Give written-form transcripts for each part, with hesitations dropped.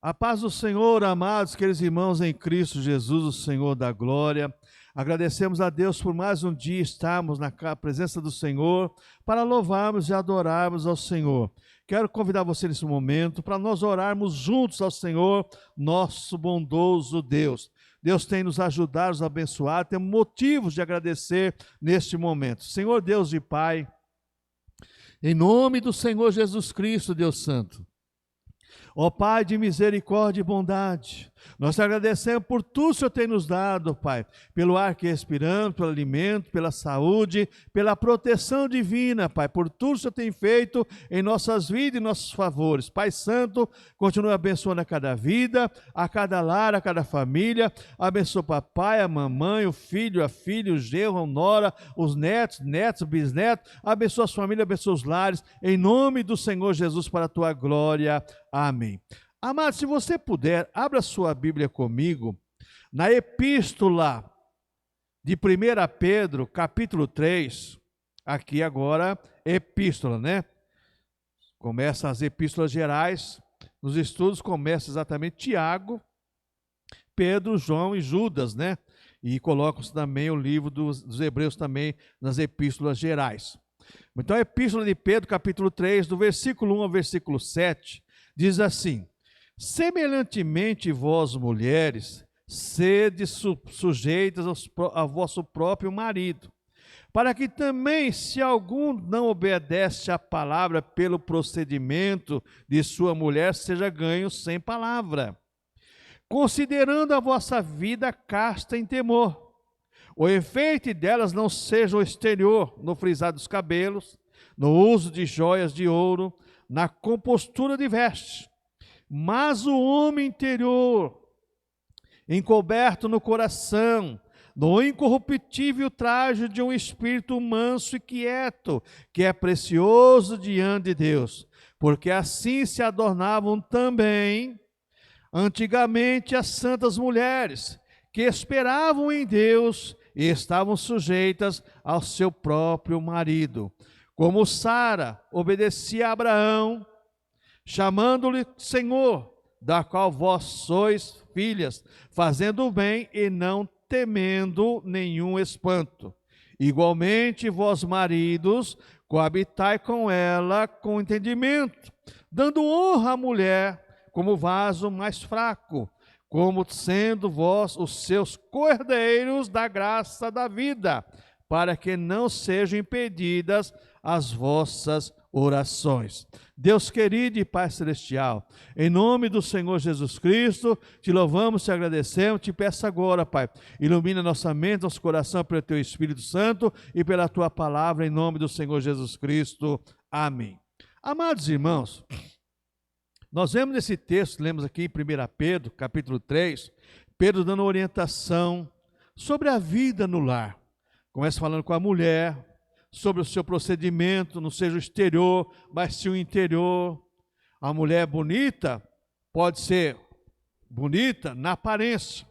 A paz do Senhor, amados, queridos irmãos em Cristo Jesus, o Senhor da glória. Agradecemos a Deus por mais um dia estarmos na presença do Senhor para louvarmos e adorarmos ao Senhor. Quero convidar você nesse momento para nós orarmos juntos ao Senhor, nosso bondoso Deus. Deus tem nos ajudado, nos abençoado, temos motivos de agradecer neste momento. Senhor Deus e Pai, em nome do Senhor Jesus Cristo, Deus Santo, ó Pai de misericórdia e bondade, nós te agradecemos por tudo que o Senhor tem nos dado, Pai, pelo ar que respiramos, pelo alimento, pela saúde, pela proteção divina, Pai, por tudo que o Senhor tem feito em nossas vidas e nossos favores. Pai Santo, continue abençoando a cada vida, a cada lar, a cada família, abençoa o papai, a mamãe, o filho, a filha, o genro, a nora, os netos, bisnetos, abençoa as famílias, abençoa os lares, em nome do Senhor Jesus, para a tua glória. Amém. Amado, se você puder, abra sua Bíblia comigo, na epístola de 1 Pedro, capítulo 3, aqui agora, epístola, né? Começa as epístolas gerais, nos estudos começa exatamente Tiago, Pedro, João e Judas, né? E colocam-se também o livro dos Hebreus também nas epístolas gerais. Então a epístola de Pedro, capítulo 3, do versículo 1 ao versículo 7, diz assim: semelhantemente vós, mulheres, sede sujeitas ao vosso próprio marido, para que também, se algum não obedece à palavra pelo procedimento de sua mulher, seja ganho sem palavra, considerando a vossa vida casta em temor. O efeito delas não seja o exterior, no frisar dos cabelos, no uso de joias de ouro, na compostura de vestes, mas o homem interior, encoberto no coração, no incorruptível traje de um espírito manso e quieto, que é precioso diante de Deus, porque assim se adornavam também antigamente as santas mulheres, que esperavam em Deus e estavam sujeitas ao seu próprio marido, como Sara obedecia a Abraão, chamando-lhe Senhor, da qual vós sois filhas, fazendo o bem e não temendo nenhum espanto. Igualmente, vós maridos, coabitai com ela com entendimento, dando honra à mulher como vaso mais fraco, como sendo vós os seus cordeiros da graça da vida, para que não sejam impedidas as vossas orações. Deus querido e Pai celestial, em nome do Senhor Jesus Cristo, te louvamos, te agradecemos, te peço agora, Pai, ilumina nossa mente, nosso coração pelo teu Espírito Santo e pela tua palavra, em nome do Senhor Jesus Cristo. Amém. Amados irmãos, nós vemos nesse texto, lemos aqui em 1 Pedro, capítulo 3, Pedro dando orientação sobre a vida no lar. Começa falando com a mulher, sobre o seu procedimento, não seja o exterior, mas sim o interior. A mulher bonita pode ser bonita na aparência,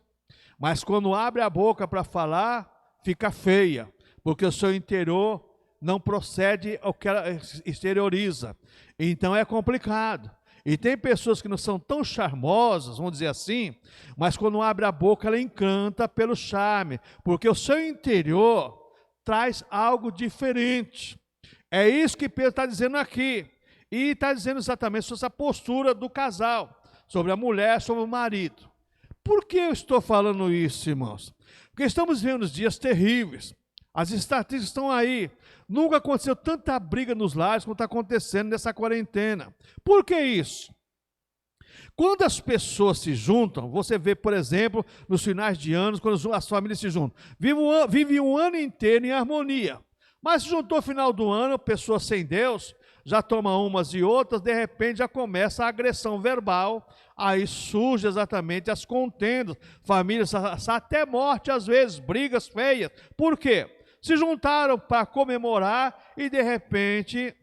mas quando abre a boca para falar, fica feia, porque o seu interior não procede ao que ela exterioriza. Então é complicado. E tem pessoas que não são tão charmosas, vamos dizer assim, mas quando abre a boca ela encanta pelo charme, porque o seu interior traz algo diferente. É isso que Pedro está dizendo aqui. E está dizendo exatamente sobre essa postura do casal, sobre a mulher, sobre o marido. Por que eu estou falando isso, irmãos? Porque estamos vivendo dias terríveis. As estatísticas estão aí. Nunca aconteceu tanta briga nos lares como está acontecendo nessa quarentena. Por que isso? Quando as pessoas se juntam, você vê, por exemplo, nos finais de anos, quando as famílias se juntam, vive um ano inteiro em harmonia. Mas se juntou no final do ano, pessoas sem Deus, já tomam umas e outras, de repente já começa a agressão verbal, aí surge exatamente as contendas, famílias até morte às vezes, brigas feias. Por quê? Se juntaram para comemorar e de repente,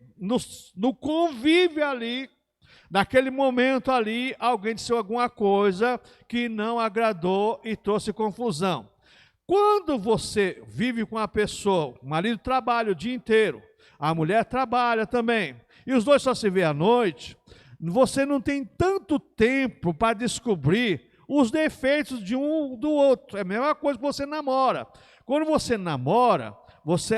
no convívio ali, naquele momento ali, alguém disse alguma coisa que não agradou e trouxe confusão. Quando você vive com a pessoa, o marido trabalha o dia inteiro, a mulher trabalha também, e os dois só se vê à noite, você não tem tanto tempo para descobrir os defeitos de um do outro. É a mesma coisa que você namora. Quando você namora,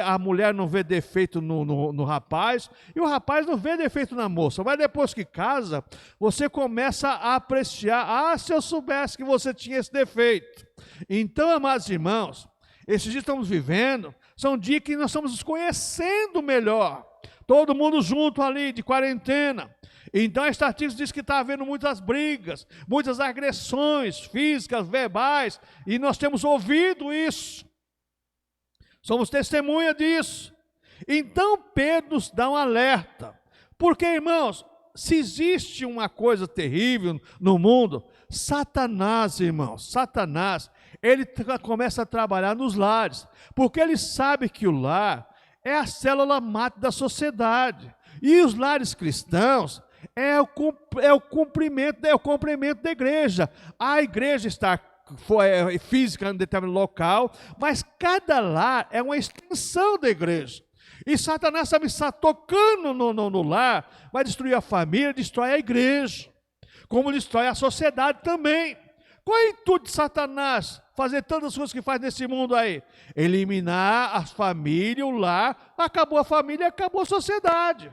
a mulher não vê defeito no rapaz e o rapaz não vê defeito na moça. Mas depois que casa, você começa a apreciar. Ah, se eu soubesse que você tinha esse defeito. Então, amados irmãos, esses dias que estamos vivendo, são dias que nós estamos nos conhecendo melhor. Todo mundo junto ali, de quarentena. Então a estatística diz que está havendo muitas brigas, muitas agressões físicas, verbais, e nós temos ouvido isso. Somos testemunha disso. Então Pedro nos dá um alerta. Porque, irmãos, se existe uma coisa terrível no mundo, Satanás, irmãos, Satanás, ele começa a trabalhar nos lares. Porque ele sabe que o lar é a célula mãe da sociedade. E os lares cristãos é o cumprimento da igreja. A igreja está física em determinado local, mas cada lar é uma extensão da igreja. E Satanás sabe estar tocando no lar, vai destruir a família, destrói a igreja, como destrói a sociedade também. Qual é o intuito de Satanás? Fazer tantas coisas que faz nesse mundo aí. Eliminar a família, o lar. Acabou a família, acabou a sociedade.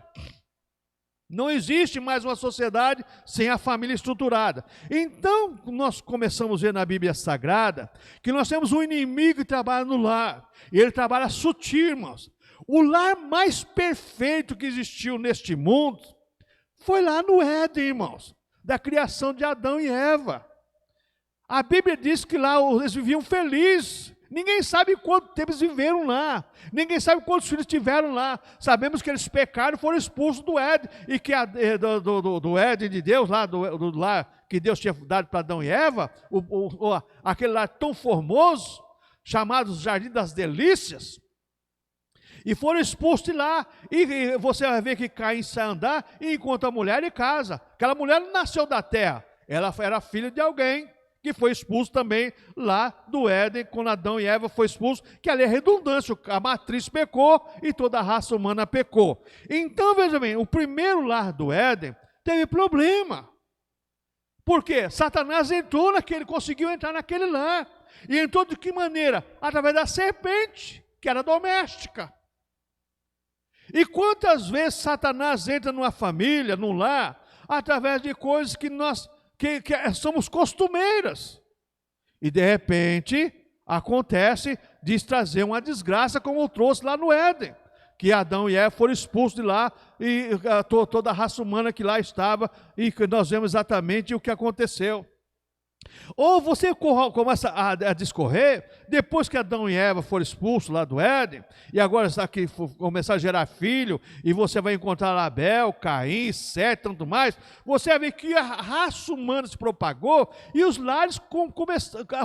Não existe mais uma sociedade sem a família estruturada. Então, nós começamos a ver na Bíblia Sagrada que nós temos um inimigo que trabalha no lar. E ele trabalha sutil, irmãos. O lar mais perfeito que existiu neste mundo foi lá no Éden, irmãos. Da criação de Adão e Eva. A Bíblia diz que lá eles viviam felizes. Ninguém sabe quanto tempo eles viveram lá. Ninguém sabe quantos filhos tiveram lá. Sabemos que eles pecaram e foram expulsos do Éden. E que do Éden de Deus, lá do lar que Deus tinha dado para Adão e Eva, aquele lar tão formoso, chamado Jardim das Delícias, e foram expulsos de lá. E você vai ver que Caim sai andar e encontra a mulher e casa. Aquela mulher não nasceu da terra. Ela era filha de alguém que foi expulso também lá do Éden, quando Adão e Eva foi expulsos, que ali é redundância, a matriz pecou e toda a raça humana pecou. Então, veja bem, o primeiro lar do Éden teve problema. Por quê? Satanás conseguiu entrar naquele lar. E entrou de que maneira? Através da serpente, que era doméstica. E quantas vezes Satanás entra numa família, num lar, através de coisas que nós somos costumeiras. E de repente, acontece de trazer uma desgraça como trouxe lá no Éden. Que Adão e Eva foram expulsos de lá e toda a raça humana que lá estava, e nós vemos exatamente o que aconteceu. Ou você começa a discorrer, depois que Adão e Eva foram expulsos lá do Éden, e agora está aqui começar a gerar filho, e você vai encontrar Abel, Caim, Sete, tanto mais, você vai ver que a raça humana se propagou, e os lares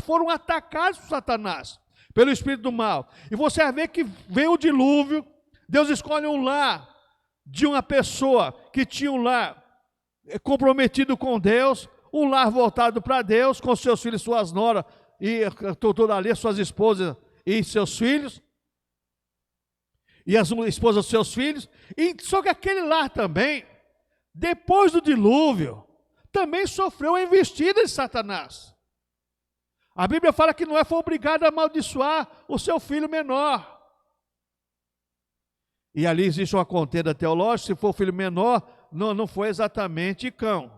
foram atacados por Satanás, pelo espírito do mal. E você vai ver que veio o dilúvio, Deus escolhe um lar de uma pessoa que tinha um lar comprometido com Deus, um lar voltado para Deus, com seus filhos, suas noras, e toda ali, suas esposas e seus filhos, e as esposas dos seus filhos. Só que aquele lar também, depois do dilúvio, também sofreu a investida de Satanás. A Bíblia fala que Noé foi obrigado a amaldiçoar o seu filho menor. E ali existe uma contenda teológica, se for o filho menor, não foi exatamente Cão.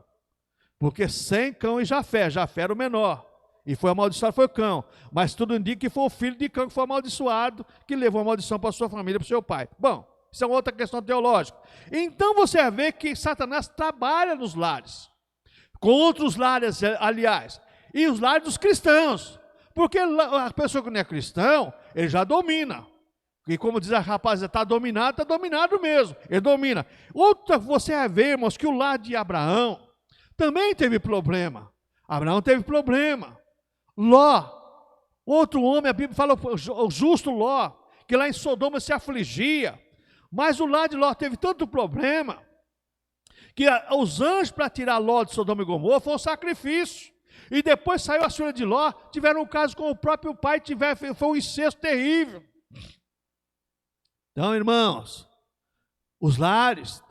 Porque sem Cão e Jafé era o menor, e foi amaldiçoado, foi Cão, mas tudo indica que foi o filho de Cão que foi amaldiçoado, que levou a maldição para a sua família, para o seu pai. Bom, isso é uma outra questão teológica. Então você vê que Satanás trabalha nos lares, com outros lares, aliás, e os lares dos cristãos, porque a pessoa que não é cristão, ele já domina. E como diz a rapaziada, está dominado mesmo, ele domina. Outra, você vai ver, irmãos, que o lar de Abraão também teve problema. Abraão teve problema. Ló, outro homem, a Bíblia fala, o justo Ló, que lá em Sodoma se afligia. Mas o lar de Ló teve tanto problema, que os anjos para tirar Ló de Sodoma e Gomorra foi um sacrifício. E depois saiu a filha de Ló, tiveram um caso com o próprio pai, foi um incesto terrível. Então, irmãos, os lares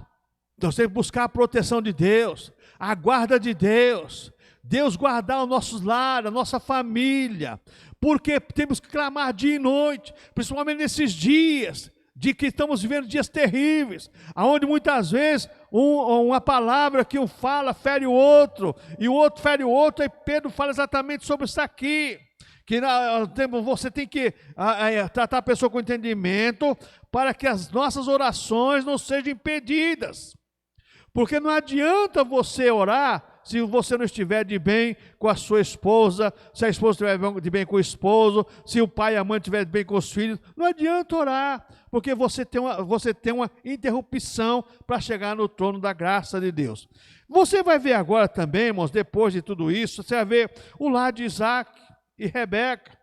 Nós temos que buscar a proteção de Deus, a guarda de Deus. Deus guardar os nossos lares, a nossa família. Porque temos que clamar dia e noite, principalmente nesses dias de que estamos vivendo dias terríveis, onde muitas vezes uma palavra que um fala fere o outro, e o outro fere o outro, e Pedro fala exatamente sobre isso aqui, que você tem que tratar a pessoa com entendimento, para que as nossas orações não sejam impedidas, porque não adianta você orar, se você não estiver de bem com a sua esposa, se a esposa estiver de bem com o esposo, se o pai e a mãe estiverem de bem com os filhos, não adianta orar, porque você tem uma interrupção para chegar no trono da graça de Deus. Você vai ver agora também, irmãos, depois de tudo isso, você vai ver o lar de Isaac e Rebeca,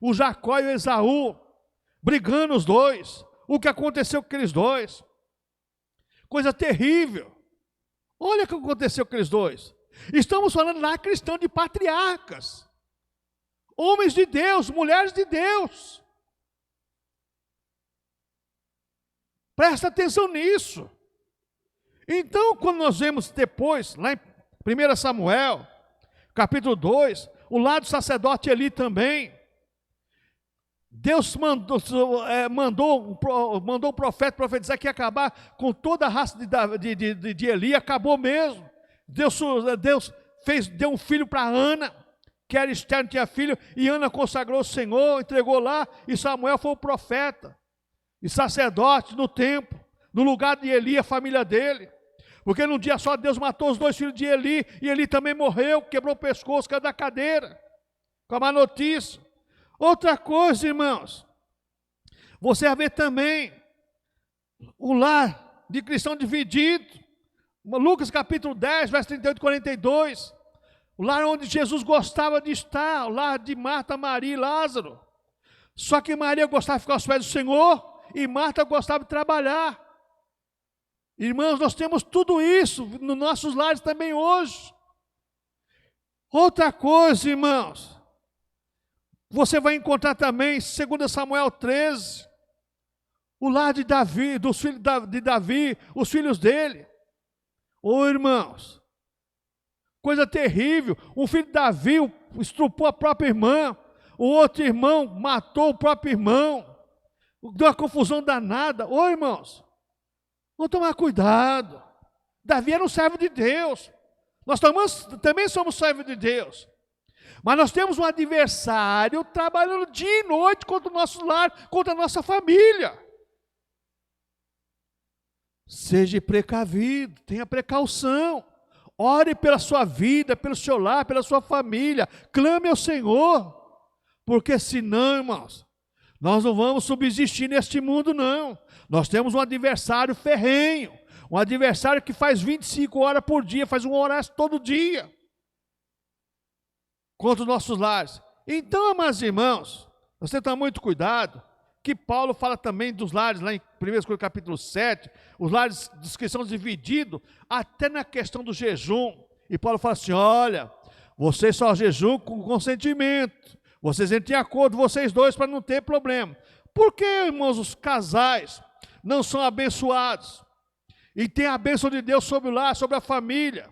o Jacó e o Esaú, brigando os dois, o que aconteceu com aqueles dois, coisa terrível. Olha o que aconteceu com aqueles dois. Estamos falando lá cristão de patriarcas, homens de Deus, mulheres de Deus. Presta atenção nisso. Então, quando nós vemos depois, lá em 1 Samuel, capítulo 2, o lado do sacerdote Eli também, Deus mandou o profeta profetizar que ia acabar com toda a raça de Eli, acabou mesmo. Deus deu um filho para Ana, que era estéril, não tinha filho, e Ana consagrou o Senhor, entregou lá, e Samuel foi o profeta, e sacerdote no templo, no lugar de Eli, a família dele, porque num dia só Deus matou os 2 filhos de Eli, e Eli também morreu, quebrou o pescoço, caiu da cadeira, com a má notícia. Outra coisa, irmãos, você vai ver também o lar de cristão dividido, Lucas capítulo 10, verso 38 e 42, o lar onde Jesus gostava de estar, o lar de Marta, Maria e Lázaro. Só que Maria gostava de ficar aos pés do Senhor, e Marta gostava de trabalhar. Irmãos, nós temos tudo isso nos nossos lares também hoje. Outra coisa, irmãos, você vai encontrar também, 2 Samuel 13, o lar de Davi, dos filhos de Davi, os filhos dele. Ô irmãos, coisa terrível, um filho de Davi estrupou a própria irmã, o outro irmão matou o próprio irmão, deu uma confusão danada. Ô irmãos, vamos tomar cuidado. Davi era um servo de Deus, nós também somos servos de Deus, mas nós temos um adversário trabalhando dia e noite contra o nosso lar, contra a nossa família. Seja precavido, tenha precaução, ore pela sua vida, pelo seu lar, pela sua família, clame ao Senhor, porque senão, irmãos, nós não vamos subsistir neste mundo não. Nós temos um adversário ferrenho, um adversário que faz 25 horas por dia, faz 1 hora todo dia, contra os nossos lares. Então, amados irmãos, nós temos que tomar muito cuidado, que Paulo fala também dos lares, lá em 1 Coríntios capítulo 7, os lares que são divididos, até na questão do jejum, e Paulo fala assim, olha, vocês só jejuam com consentimento, vocês entrem em acordo, vocês dois, para não ter problema. Por que, irmãos, os casais não são abençoados, e tem a bênção de Deus sobre o lar, sobre a família?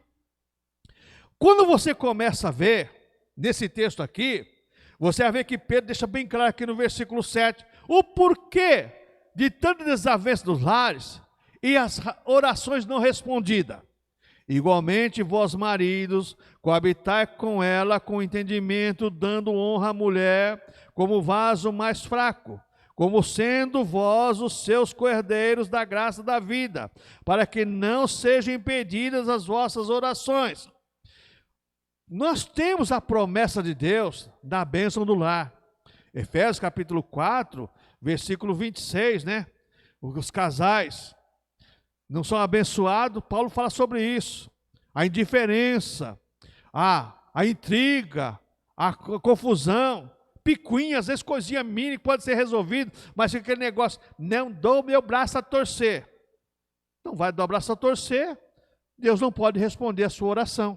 Quando você começa a ver, nesse texto aqui, você vai ver que Pedro deixa bem claro aqui no versículo 7, o porquê de tanta desavença dos lares e as orações não respondidas. Igualmente, vós maridos, coabitai com ela com entendimento, dando honra à mulher como vaso mais fraco, como sendo vós os seus coerdeiros da graça da vida, para que não sejam impedidas as vossas orações. Nós temos a promessa de Deus da bênção do lar. Efésios capítulo 4, versículo 26, né? Os casais não são abençoados, Paulo fala sobre isso. A indiferença, a intriga, a confusão, picuinha, às vezes coisinha mínima que pode ser resolvido, mas aquele negócio, não dou meu braço a torcer. Não vai dar o braço a torcer, Deus não pode responder a sua oração.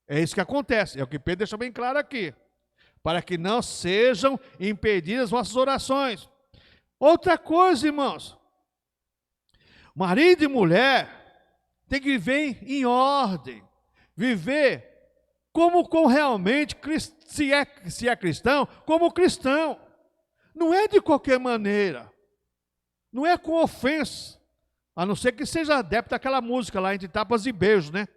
É isso que acontece, é o que Pedro deixa bem claro aqui. Para que não sejam impedidas as vossas orações. Outra coisa, irmãos, marido e mulher tem que viver em ordem, viver como realmente, se é cristão, como cristão. Não é de qualquer maneira, não é com ofensa, a não ser que seja adepto daquela música lá, entre tapas e beijos, né?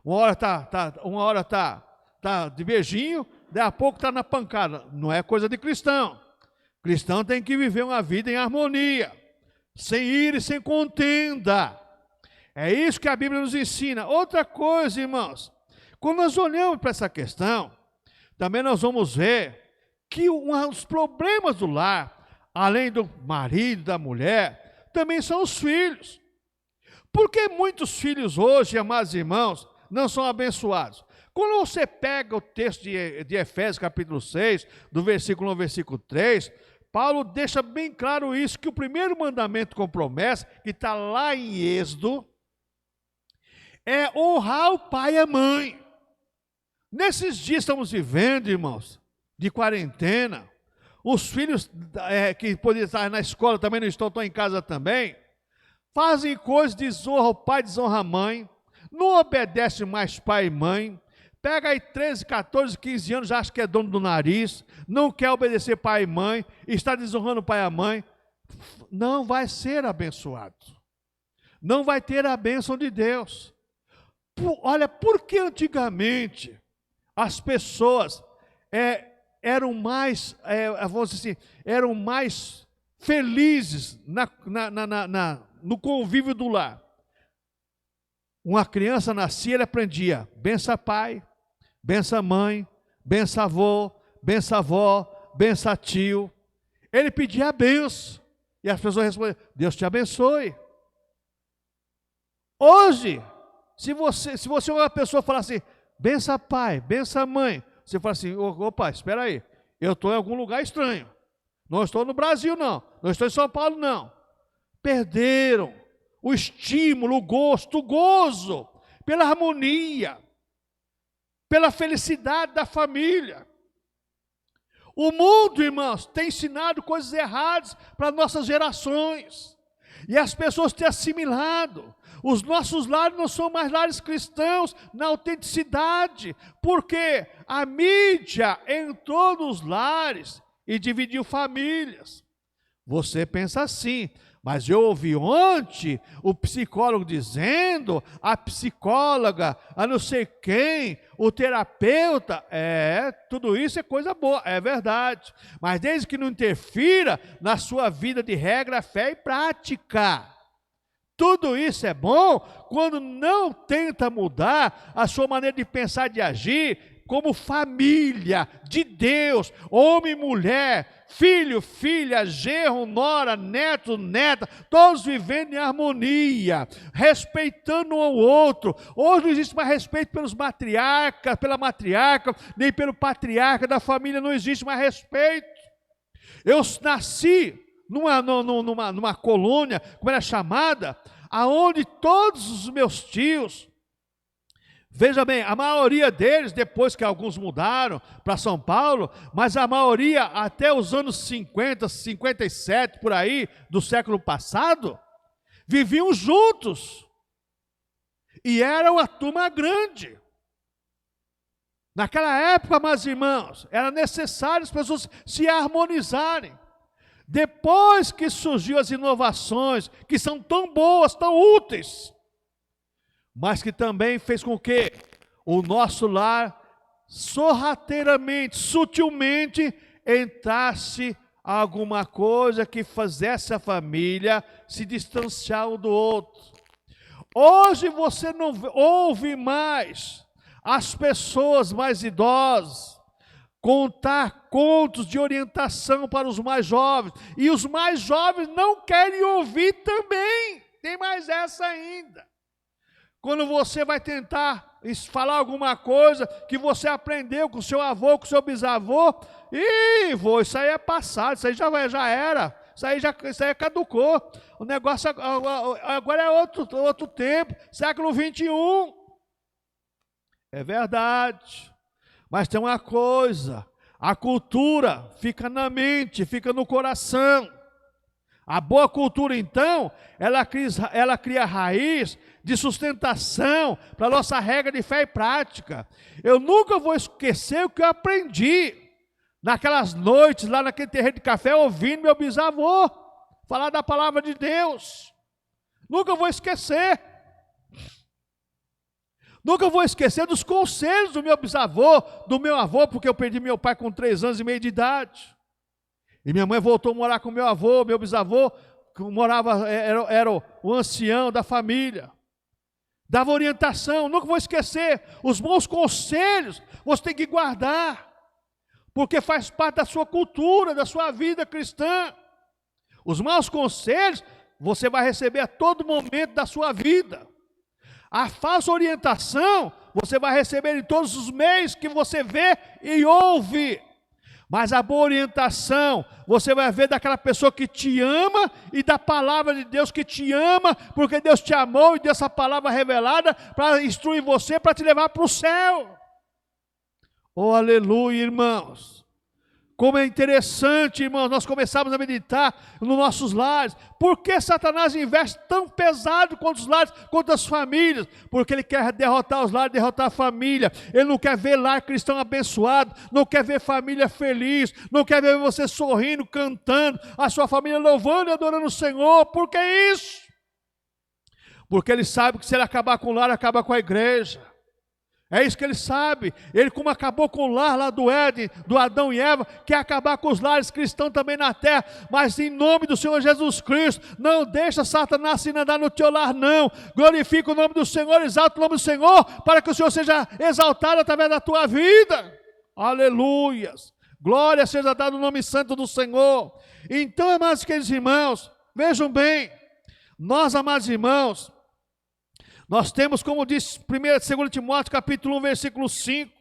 Uma hora tá de beijinho, daí a pouco está na pancada. Não é coisa de cristão. Cristão tem que viver uma vida em harmonia, sem ira e sem contenda. É isso que a Bíblia nos ensina. Outra coisa, irmãos, quando nós olhamos para essa questão, também nós vamos ver que os problemas do lar, além do marido, da mulher, também são os filhos. Por que muitos filhos hoje, amados irmãos, não são abençoados? Quando você pega o texto de Efésios capítulo 6, do versículo 1 ao versículo 3, Paulo deixa bem claro isso, que o primeiro mandamento com promessa, que está lá em Êxodo, é honrar o pai e a mãe. Nesses dias estamos vivendo, irmãos, de quarentena, os filhos que poderiam estar na escola também não estão em casa também, fazem coisas, desonra o pai, desonra a mãe, não obedece mais pai e mãe, pega aí 13, 14, 15 anos, já acha que é dono do nariz, não quer obedecer pai e mãe, está desonrando o pai e a mãe, não vai ser abençoado, não vai ter a bênção de Deus. Olha, por que antigamente as pessoas eram mais, vamos dizer assim, eram mais felizes no convívio do lar? Uma criança nascia, ele aprendia, bença pai, bença mãe, bença avô, bença avó, bença tio. Ele pedia a benção, e as pessoas respondiam, Deus te abençoe. Hoje, se você uma pessoa falar assim, bença pai, bença mãe, você fala assim, opa, espera aí, eu estou em algum lugar estranho, não estou no Brasil não estou em São Paulo não. Perderam o estímulo, o gosto, o gozo, pela harmonia, pela felicidade da família. O mundo, irmãos, tem ensinado coisas erradas para nossas gerações, e as pessoas têm assimilado. Os nossos lares não são mais lares cristãos na autenticidade, porque a mídia entrou nos lares e dividiu famílias. Você pensa assim, mas eu ouvi ontem o psicólogo dizendo, a psicóloga, a não sei quem, o terapeuta, tudo isso é coisa boa, é verdade, mas desde que não interfira na sua vida de regra, fé e prática. Tudo isso é bom quando não tenta mudar a sua maneira de pensar, de agir, como família de Deus, homem e mulher, filho, filha, genro, nora, neto, neta, todos vivendo em harmonia, respeitando um ao outro. Hoje não existe mais respeito pelos matriarcas, pela matriarca, nem pelo patriarca da família, não existe mais respeito. Eu nasci numa colônia, como era chamada, aonde todos os meus tios, veja bem, a maioria deles, depois que alguns mudaram para São Paulo, mas a maioria até os anos 50, 57, por aí, do século passado, viviam juntos, e era uma turma grande. Naquela época, meus irmãos, era necessário as pessoas se harmonizarem. Depois que surgiu as inovações, que são tão boas, tão úteis, mas que também fez com que o nosso lar, sorrateiramente, sutilmente, entrasse alguma coisa que fizesse a família se distanciar um do outro. Hoje você não ouve mais as pessoas mais idosas contar contos de orientação para os mais jovens, e os mais jovens não querem ouvir também. Tem mais essa ainda. Quando você vai tentar falar alguma coisa que você aprendeu com seu avô, com seu bisavô, isso aí é passado, isso aí já era, isso aí caducou. O negócio agora é outro tempo, século 21. É verdade. Mas tem uma coisa, a cultura fica na mente, fica no coração. A boa cultura, então, ela cria raiz de sustentação para a nossa regra de fé e prática. Eu nunca vou esquecer o que eu aprendi naquelas noites, lá naquele terreiro de café, ouvindo meu bisavô falar da palavra de Deus. Nunca vou esquecer. Nunca vou esquecer dos conselhos do meu bisavô, do meu avô, porque eu perdi meu pai com 3 anos e meio de idade. E minha mãe voltou a morar com meu avô, meu bisavô, que era o ancião da família. Dava orientação, nunca vou esquecer. Os bons conselhos você tem que guardar, porque faz parte da sua cultura, da sua vida cristã. Os maus conselhos você vai receber a todo momento da sua vida. A falsa orientação você vai receber em todos os meios que você vê e ouve. Mas a boa orientação você vai ver daquela pessoa que te ama e da palavra de Deus que te ama, porque Deus te amou e deu essa palavra revelada para instruir você, para te levar para o céu. Oh, aleluia, irmãos. Como é interessante, irmãos, nós começamos a meditar nos nossos lares. Por que Satanás investe tão pesado contra os lares, contra as famílias? Porque ele quer derrotar os lares, derrotar a família. Ele não quer ver lar cristão abençoado, não quer ver família feliz, não quer ver você sorrindo, cantando, a sua família louvando e adorando o Senhor. Por que isso? Porque ele sabe que se ele acabar com o lar, acaba com a igreja. É isso que ele sabe. Ele, como acabou com o lar lá do Éden, do Adão e Eva, quer acabar com os lares cristãos também na terra. Mas em nome do Senhor Jesus Cristo, não deixa Satanás se andar no teu lar, não. Glorifica o nome do Senhor, exalta o nome do Senhor, para que o Senhor seja exaltado através da tua vida. Aleluias. Glória seja dada no nome santo do Senhor. Então, amados queridos irmãos, vejam bem, nós, amados irmãos, nós temos, como diz 2 Timóteo, capítulo 1, versículo 5.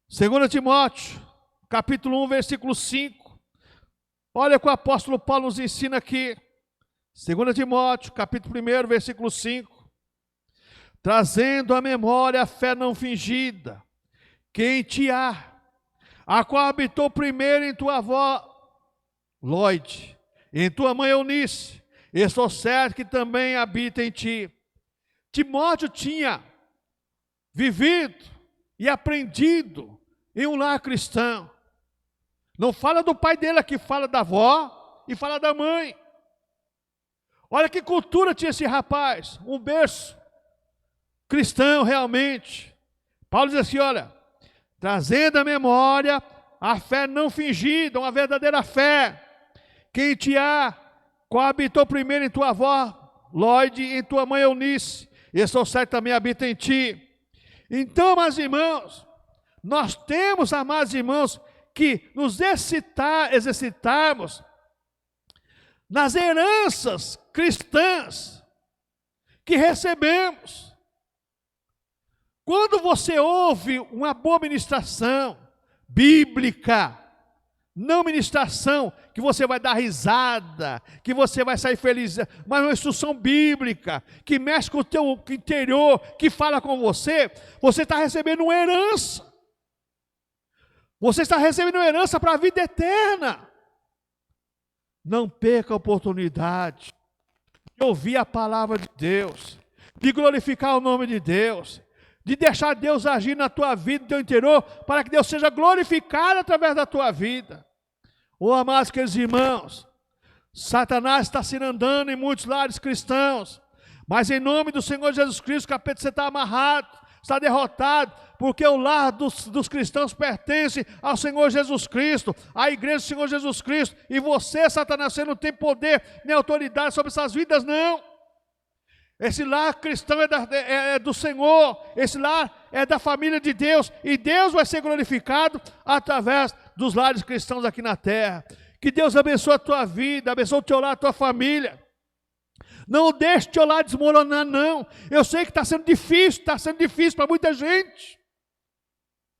2 Timóteo, capítulo 1, versículo 5. Olha o que o apóstolo Paulo nos ensina aqui. 2 Timóteo, capítulo 1, versículo 5. Trazendo à memória a fé não fingida, que em ti há, a qual habitou primeiro em tua avó Loide, em tua mãe Eunice, e estou certo que também habita em ti. Timóteo tinha vivido e aprendido em um lar cristão. Não fala do pai dele aqui, fala da avó e fala da mãe. Olha que cultura tinha esse rapaz, um berço cristão realmente. Paulo diz assim, olha, trazendo à memória a fé não fingida, uma verdadeira fé, que em ti há, qual habitou primeiro em tua avó Loide e em tua mãe Eunice, e estou certo também habita em ti. Então, amados irmãos, nós temos, amados irmãos, que nos exercitarmos nas heranças cristãs que recebemos. Quando você ouve uma boa ministração bíblica, não ministração que você vai dar risada, que você vai sair feliz, mas uma instrução bíblica, que mexe com o teu interior, que fala com você, você está recebendo uma herança. Você está recebendo uma herança para a vida eterna. Não perca a oportunidade de ouvir a palavra de Deus, de glorificar o nome de Deus, de deixar Deus agir na tua vida, no teu interior, para que Deus seja glorificado através da tua vida. Oh, amados queridos irmãos, Satanás está se andando em muitos lares cristãos, mas em nome do Senhor Jesus Cristo, o capeta, você está amarrado, está derrotado, porque o lar dos cristãos pertence ao Senhor Jesus Cristo, à igreja do Senhor Jesus Cristo, e você, Satanás, você não tem poder nem autoridade sobre essas vidas, não. Esse lar cristão é do Senhor, esse lar é da família de Deus, e Deus vai ser glorificado através dos lares cristãos aqui na terra. Que Deus abençoe a tua vida, abençoe o teu lar, a tua família. Não deixe o teu lar desmoronar, não. Eu sei que está sendo difícil para muita gente,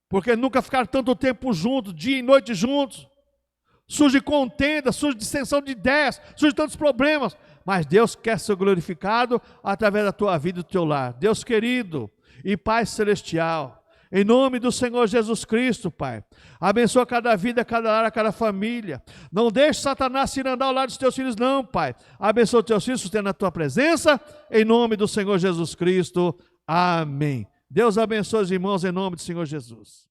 porque nunca ficaram tanto tempo juntos, dia e noite juntos. Surge contenda, surge dissensão de ideias, surge tantos problemas, mas Deus quer ser glorificado através da tua vida e do teu lar. Deus querido e Pai celestial, Em nome do Senhor Jesus Cristo, Pai. Abençoa cada vida, cada área, cada família. Não deixe Satanás se andar ao lado dos teus filhos, não, Pai. Abençoa os teus filhos, sustenta a tua presença. Em nome do Senhor Jesus Cristo. Amém. Deus abençoe os irmãos em nome do Senhor Jesus.